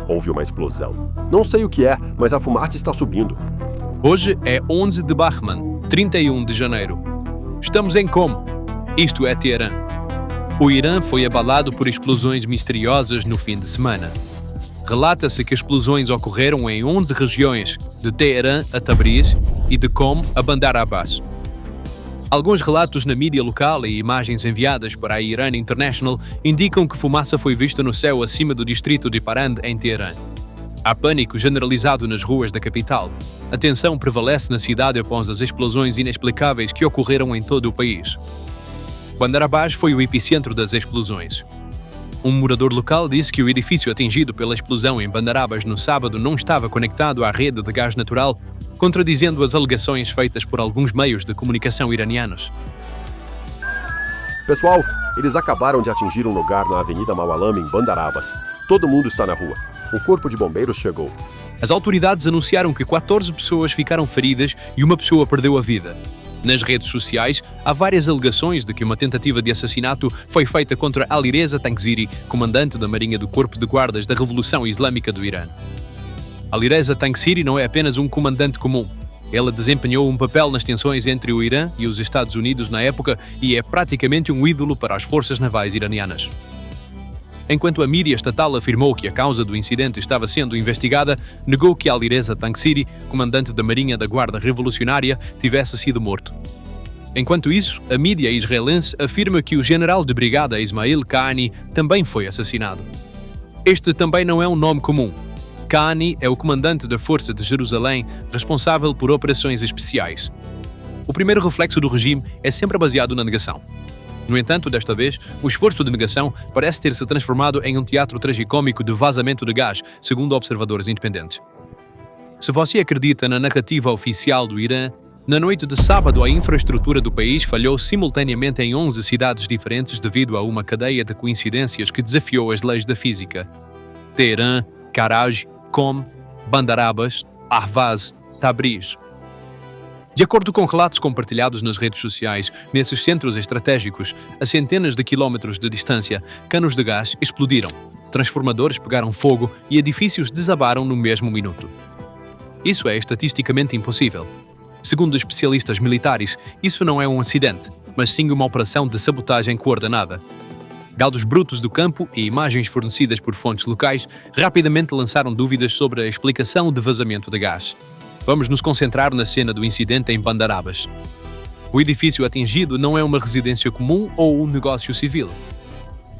Houve uma explosão. Não sei o que é, mas a fumaça está subindo. Hoje é 11 de Bahman, 31 de janeiro. Estamos em Qom. Isto é Teherã. O Irã foi abalado por explosões misteriosas no fim de semana. Relata-se que explosões ocorreram em 11 regiões, de Teherã a Tabriz e de Qom a Bandar Abbas. Alguns relatos na mídia local e imagens enviadas para a Iran International indicam que fumaça foi vista no céu acima do distrito de Parand, em Teherã. Há pânico generalizado nas ruas da capital. A tensão prevalece na cidade após as explosões inexplicáveis que ocorreram em todo o país. Bandar Abbas foi o epicentro das explosões. Um morador local disse que o edifício atingido pela explosão em Bandar Abbas no sábado não estava conectado à rede de gás natural, contradizendo as alegações feitas por alguns meios de comunicação iranianos. Pessoal, eles acabaram de atingir um lugar na Avenida Maualam, em Bandar Abbas. Todo mundo está na rua. O corpo de bombeiros chegou. As autoridades anunciaram que 14 pessoas ficaram feridas e uma pessoa perdeu a vida. Nas redes sociais, há várias alegações de que uma tentativa de assassinato foi feita contra Alireza Tangsiri, comandante da Marinha do Corpo de Guardas da Revolução Islâmica do Irã. Alireza Tangsiri não é apenas um comandante comum. Ela desempenhou um papel nas tensões entre o Irã e os Estados Unidos na época e é praticamente um ídolo para as forças navais iranianas. Enquanto a mídia estatal afirmou que a causa do incidente estava sendo investigada, negou que Alireza Tangsiri, comandante da Marinha da Guarda Revolucionária, tivesse sido morto. Enquanto isso, a mídia israelense afirma que o general de brigada Ismail Qaani também foi assassinado. Este também não é um nome comum. Qaani é o comandante da Força de Jerusalém, responsável por operações especiais. O primeiro reflexo do regime é sempre baseado na negação. No entanto, desta vez, o esforço de negação parece ter se transformado em um teatro tragicômico de vazamento de gás, segundo observadores independentes. Se você acredita na narrativa oficial do Irã, na noite de sábado a infraestrutura do país falhou simultaneamente em 11 cidades diferentes devido a uma cadeia de coincidências que desafiou as leis da física. Teherã, Karaj, Qom, Bandar Abbas, Ahvaz, Tabriz. De acordo com relatos compartilhados nas redes sociais, nesses centros estratégicos, a centenas de quilómetros de distância, canos de gás explodiram, transformadores pegaram fogo e edifícios desabaram no mesmo minuto. Isso é estatisticamente impossível. Segundo especialistas militares, isso não é um acidente, mas sim uma operação de sabotagem coordenada. Dados brutos do campo e imagens fornecidas por fontes locais rapidamente lançaram dúvidas sobre a explicação do vazamento de gás. Vamos nos concentrar na cena do incidente em Bandar Abbas. O edifício atingido não é uma residência comum ou um negócio civil.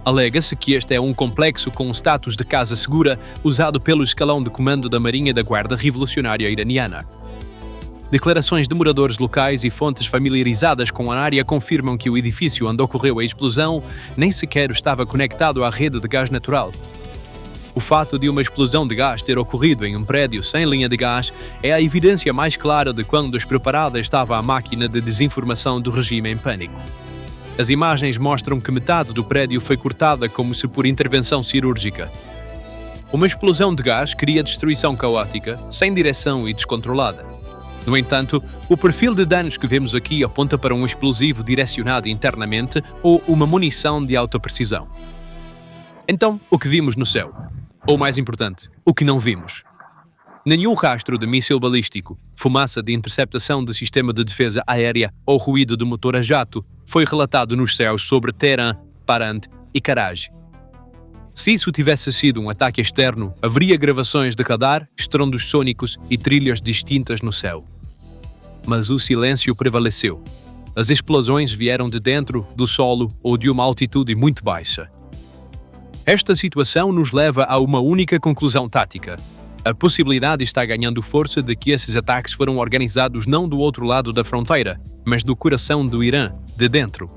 Alega-se que este é um complexo com status de casa segura usado pelo escalão de comando da Marinha da Guarda Revolucionária Iraniana. Declarações de moradores locais e fontes familiarizadas com a área confirmam que o edifício onde ocorreu a explosão nem sequer estava conectado à rede de gás natural. O fato de uma explosão de gás ter ocorrido em um prédio sem linha de gás é a evidência mais clara de quão despreparada estava a máquina de desinformação do regime em pânico. As imagens mostram que metade do prédio foi cortada como se por intervenção cirúrgica. Uma explosão de gás cria destruição caótica, sem direção e descontrolada. No entanto, o perfil de danos que vemos aqui aponta para um explosivo direcionado internamente ou uma munição de alta precisão. Então, o que vimos no céu? Ou mais importante, o que não vimos? Nenhum rastro de míssil balístico, fumaça de interceptação de sistema de defesa aérea ou ruído de motor a jato foi relatado nos céus sobre Teherã, Parand e Karaj. Se isso tivesse sido um ataque externo, haveria gravações de radar, estrondos sônicos e trilhas distintas no céu. Mas o silêncio prevaleceu. As explosões vieram de dentro, do solo ou de uma altitude muito baixa. Esta situação nos leva a uma única conclusão tática. A possibilidade está ganhando força de que esses ataques foram organizados não do outro lado da fronteira, mas do coração do Irã, de dentro.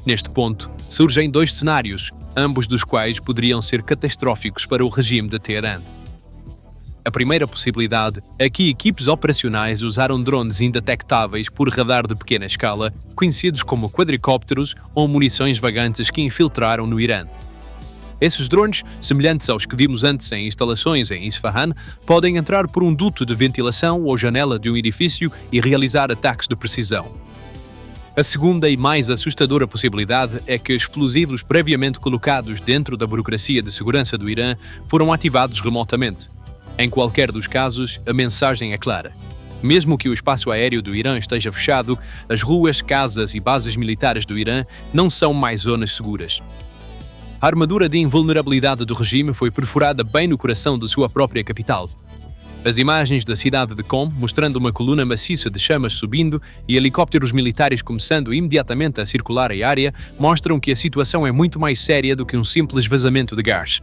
Neste ponto, surgem dois cenários, ambos dos quais poderiam ser catastróficos para o regime de Teherã. A primeira possibilidade é que equipes operacionais usaram drones indetectáveis por radar de pequena escala, conhecidos como quadricópteros ou munições vagantes que infiltraram no Irã. Esses drones, semelhantes aos que vimos antes em instalações em Isfahan, podem entrar por um duto de ventilação ou janela de um edifício e realizar ataques de precisão. A segunda e mais assustadora possibilidade é que explosivos previamente colocados dentro da burocracia de segurança do Irã foram ativados remotamente. Em qualquer dos casos, a mensagem é clara. Mesmo que o espaço aéreo do Irã esteja fechado, as ruas, casas e bases militares do Irã não são mais zonas seguras. A armadura de invulnerabilidade do regime foi perfurada bem no coração de sua própria capital. As imagens da cidade de Qom, mostrando uma coluna maciça de chamas subindo e helicópteros militares começando imediatamente a circular a área, mostram que a situação é muito mais séria do que um simples vazamento de gás.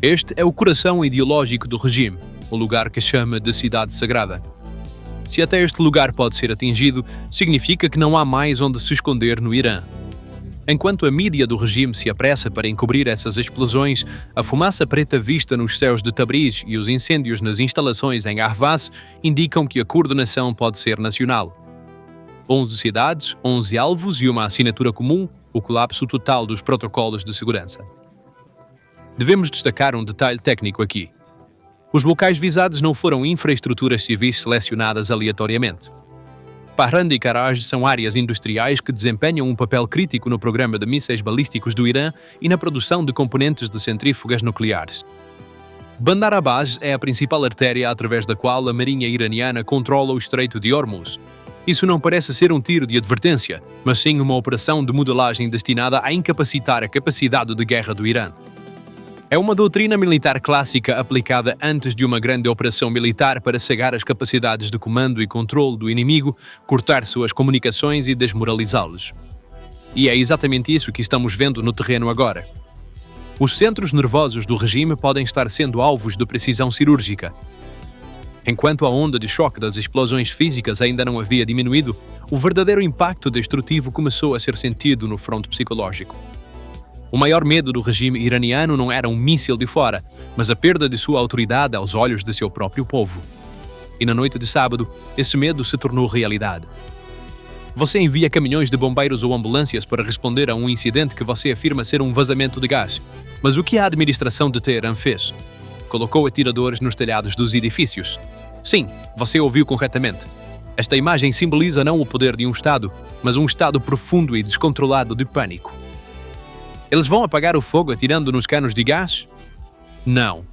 Este é o coração ideológico do regime, o lugar que chama de cidade sagrada. Se até este lugar pode ser atingido, significa que não há mais onde se esconder no Irã. Enquanto a mídia do regime se apressa para encobrir essas explosões, a fumaça preta vista nos céus de Tabriz e os incêndios nas instalações em Ahvaz indicam que a coordenação pode ser nacional. 11 cidades, 11 alvos e uma assinatura comum, o colapso total dos protocolos de segurança. Devemos destacar um detalhe técnico aqui. Os locais visados não foram infraestruturas civis selecionadas aleatoriamente. Pahran e Karaj são áreas industriais que desempenham um papel crítico no programa de mísseis balísticos do Irã e na produção de componentes de centrífugas nucleares. Bandar Abbas é a principal artéria através da qual a marinha iraniana controla o Estreito de Hormuz. Isso não parece ser um tiro de advertência, mas sim uma operação de modelagem destinada a incapacitar a capacidade de guerra do Irã. É uma doutrina militar clássica aplicada antes de uma grande operação militar para cegar as capacidades de comando e controle do inimigo, cortar suas comunicações e desmoralizá-los. E é exatamente isso que estamos vendo no terreno agora. Os centros nervosos do regime podem estar sendo alvos de precisão cirúrgica. Enquanto a onda de choque das explosões físicas ainda não havia diminuído, o verdadeiro impacto destrutivo começou a ser sentido no fronte psicológico. O maior medo do regime iraniano não era um míssil de fora, mas a perda de sua autoridade aos olhos de seu próprio povo. E na noite de sábado, esse medo se tornou realidade. Você envia caminhões de bombeiros ou ambulâncias para responder a um incidente que você afirma ser um vazamento de gás. Mas o que a administração de Teherã fez? Colocou atiradores nos telhados dos edifícios. Sim, você ouviu corretamente. Esta imagem simboliza não o poder de um Estado, mas um estado profundo e descontrolado de pânico. Eles vão apagar o fogo atirando nos canos de gás? Não.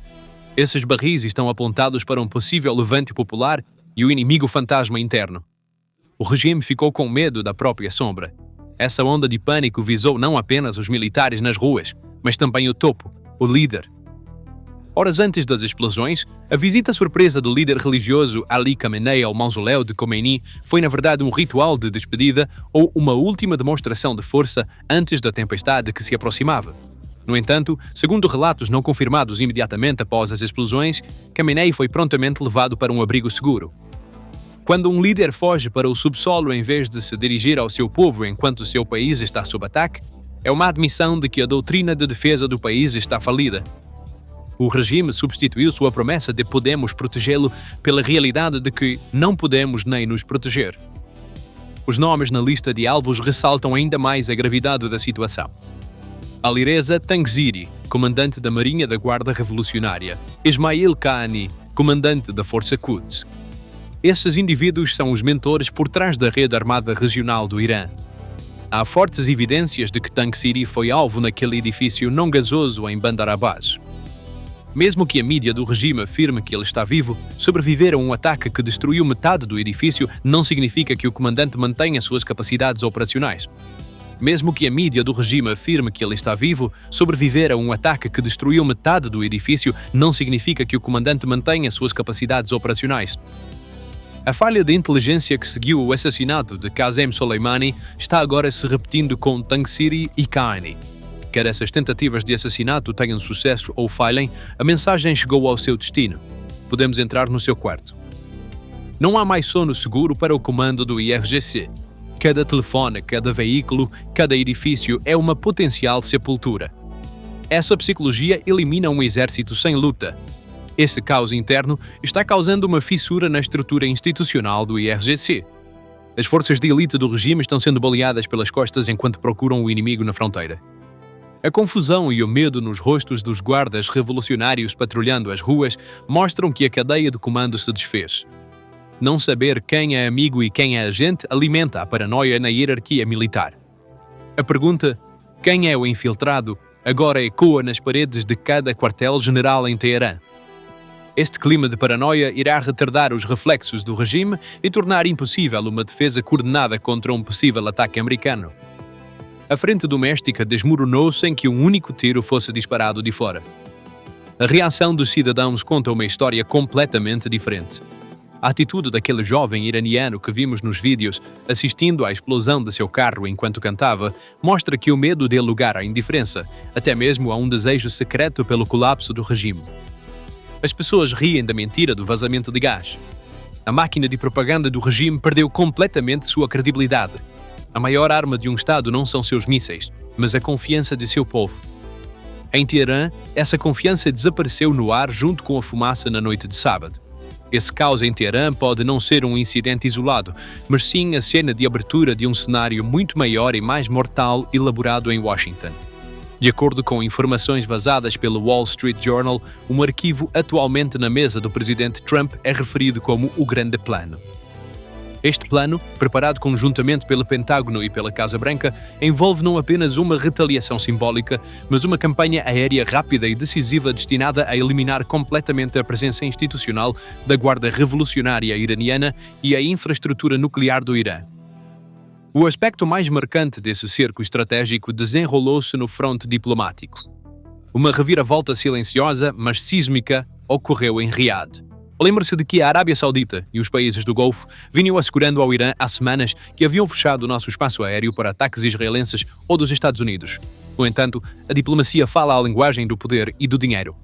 Esses barris estão apontados para um possível levante popular e o inimigo fantasma interno. O regime ficou com medo da própria sombra. Essa onda de pânico visou não apenas os militares nas ruas, mas também o topo, o líder. Horas antes das explosões, a visita surpresa do líder religioso Ali Khamenei ao mausoléu de Khomeini foi na verdade um ritual de despedida ou uma última demonstração de força antes da tempestade que se aproximava. No entanto, segundo relatos não confirmados imediatamente após as explosões, Khamenei foi prontamente levado para um abrigo seguro. Quando um líder foge para o subsolo em vez de se dirigir ao seu povo enquanto seu país está sob ataque, é uma admissão de que a doutrina de defesa do país está falida. O regime substituiu sua promessa de podemos protegê-lo pela realidade de que não podemos nem nos proteger. Os nomes na lista de alvos ressaltam ainda mais a gravidade da situação. Alireza Tangziri, comandante da Marinha da Guarda Revolucionária. Ismail Qaani, comandante da Força Quds. Esses indivíduos são os mentores por trás da rede armada regional do Irã. Há fortes evidências de que Tangziri foi alvo naquele edifício não gasoso em Bandar Abbas. Mesmo que a mídia do regime afirme que ele está vivo, sobreviver a um ataque que destruiu metade do edifício não significa que o comandante mantenha suas capacidades operacionais. Mesmo que a mídia do regime afirme que ele está vivo, sobreviver a um ataque que destruiu metade do edifício não significa que o comandante mantenha suas capacidades operacionais. A falha de inteligência que seguiu o assassinato de Qasem Soleimani está agora se repetindo com Tangziri e Qaani. Quer essas tentativas de assassinato tenham sucesso ou falhem, a mensagem chegou ao seu destino. Podemos entrar no seu quarto. Não há mais sono seguro para o comando do IRGC. Cada telefone, cada veículo, cada edifício é uma potencial sepultura. Essa psicologia elimina um exército sem luta. Esse caos interno está causando uma fissura na estrutura institucional do IRGC. As forças de elite do regime estão sendo baleadas pelas costas enquanto procuram o inimigo na fronteira. A confusão e o medo nos rostos dos guardas revolucionários patrulhando as ruas mostram que a cadeia de comando se desfez. Não saber quem é amigo e quem é agente alimenta a paranoia na hierarquia militar. A pergunta, quem é o infiltrado, agora ecoa nas paredes de cada quartel-general em Teherã. Este clima de paranoia irá retardar os reflexos do regime e tornar impossível uma defesa coordenada contra um possível ataque americano. A frente doméstica desmoronou sem que um único tiro fosse disparado de fora. A reação dos cidadãos conta uma história completamente diferente. A atitude daquele jovem iraniano que vimos nos vídeos, assistindo à explosão de seu carro enquanto cantava, mostra que o medo deu lugar à indiferença, até mesmo a um desejo secreto pelo colapso do regime. As pessoas riem da mentira do vazamento de gás. A máquina de propaganda do regime perdeu completamente sua credibilidade. A maior arma de um Estado não são seus mísseis, mas a confiança de seu povo. Em Teherã, essa confiança desapareceu no ar junto com a fumaça na noite de sábado. Esse caos em Teherã pode não ser um incidente isolado, mas sim a cena de abertura de um cenário muito maior e mais mortal elaborado em Washington. De acordo com informações vazadas pelo Wall Street Journal, um arquivo atualmente na mesa do presidente Trump é referido como o Grande Plano. Este plano, preparado conjuntamente pelo Pentágono e pela Casa Branca, envolve não apenas uma retaliação simbólica, mas uma campanha aérea rápida e decisiva destinada a eliminar completamente a presença institucional da Guarda Revolucionária Iraniana e a infraestrutura nuclear do Irã. O aspecto mais marcante desse cerco estratégico desenrolou-se no fronte diplomático. Uma reviravolta silenciosa, mas sísmica, ocorreu em Riad. Lembre-se de que a Arábia Saudita e os países do Golfo vinham assegurando ao Irã há semanas que haviam fechado o nosso espaço aéreo para ataques israelenses ou dos Estados Unidos. No entanto, a diplomacia fala a linguagem do poder e do dinheiro.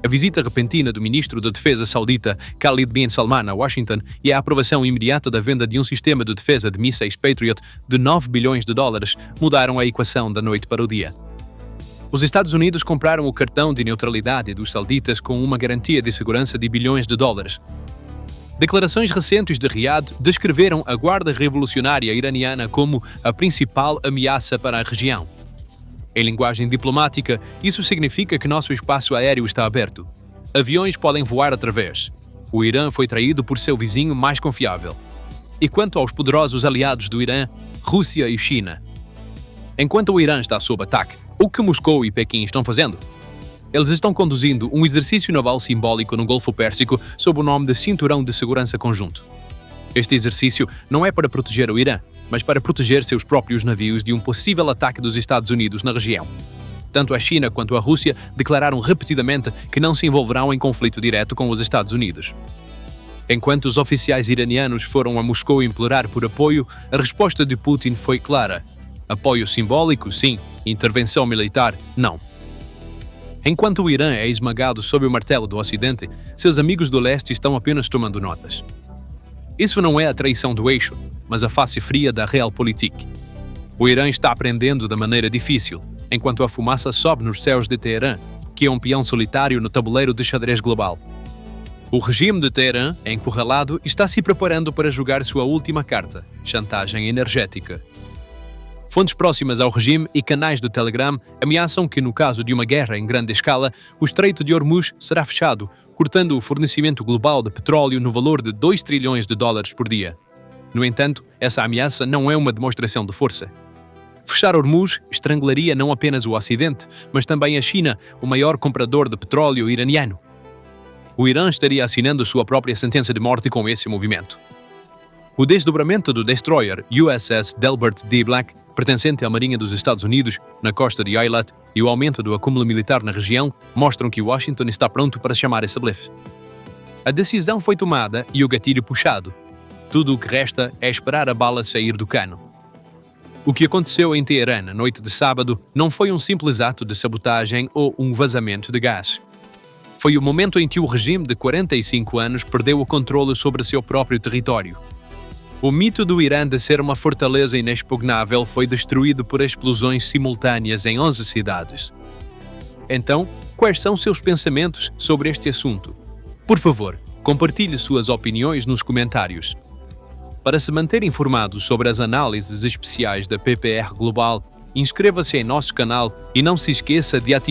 A visita repentina do ministro da Defesa saudita Khalid bin Salman a Washington e a aprovação imediata da venda de um sistema de defesa de mísseis Patriot de 9 bilhões de dólares mudaram a equação da noite para o dia. Os Estados Unidos compraram o cartão de neutralidade dos sauditas com uma garantia de segurança de bilhões de dólares. Declarações recentes de Riad descreveram a Guarda Revolucionária Iraniana como a principal ameaça para a região. Em linguagem diplomática, isso significa que nosso espaço aéreo está aberto. Aviões podem voar através. O Irã foi traído por seu vizinho mais confiável. E quanto aos poderosos aliados do Irã, Rússia e China? Enquanto o Irã está sob ataque, o que Moscou e Pequim estão fazendo? Eles estão conduzindo um exercício naval simbólico no Golfo Pérsico sob o nome de Cinturão de Segurança Conjunto. Este exercício não é para proteger o Irã, mas para proteger seus próprios navios de um possível ataque dos Estados Unidos na região. Tanto a China quanto a Rússia declararam repetidamente que não se envolverão em conflito direto com os Estados Unidos. Enquanto os oficiais iranianos foram a Moscou implorar por apoio, a resposta de Putin foi clara. Apoio simbólico, sim. Intervenção militar, não. Enquanto o Irã é esmagado sob o martelo do Ocidente, seus amigos do leste estão apenas tomando notas. Isso não é a traição do eixo, mas a face fria da realpolitik. O Irã está aprendendo de maneira difícil, enquanto a fumaça sobe nos céus de Teherã, que é um peão solitário no tabuleiro de xadrez global. O regime de Teherã, encurralado, está se preparando para jogar sua última carta, chantagem energética. Fontes próximas ao regime e canais do Telegram ameaçam que, no caso de uma guerra em grande escala, o Estreito de Hormuz será fechado, cortando o fornecimento global de petróleo no valor de 2 trilhões de dólares por dia. No entanto, essa ameaça não é uma demonstração de força. Fechar Hormuz estrangularia não apenas o Ocidente, mas também a China, o maior comprador de petróleo iraniano. O Irã estaria assinando sua própria sentença de morte com esse movimento. O desdobramento do destroyer USS Delbert D. Black, pertencente à Marinha dos Estados Unidos, na costa de Eilat, e o aumento do acúmulo militar na região mostram que Washington está pronto para chamar esse blefe. A decisão foi tomada e o gatilho puxado. Tudo o que resta é esperar a bala sair do cano. O que aconteceu em Teherã na noite de sábado não foi um simples ato de sabotagem ou um vazamento de gás. Foi o momento em que o regime de 45 anos perdeu o controle sobre seu próprio território. O mito do Irã de ser uma fortaleza inexpugnável foi destruído por explosões simultâneas em 11 cidades. Então, quais são seus pensamentos sobre este assunto? Por favor, compartilhe suas opiniões nos comentários. Para se manter informado sobre as análises especiais da PPR Global, inscreva-se em nosso canal e não se esqueça de ativar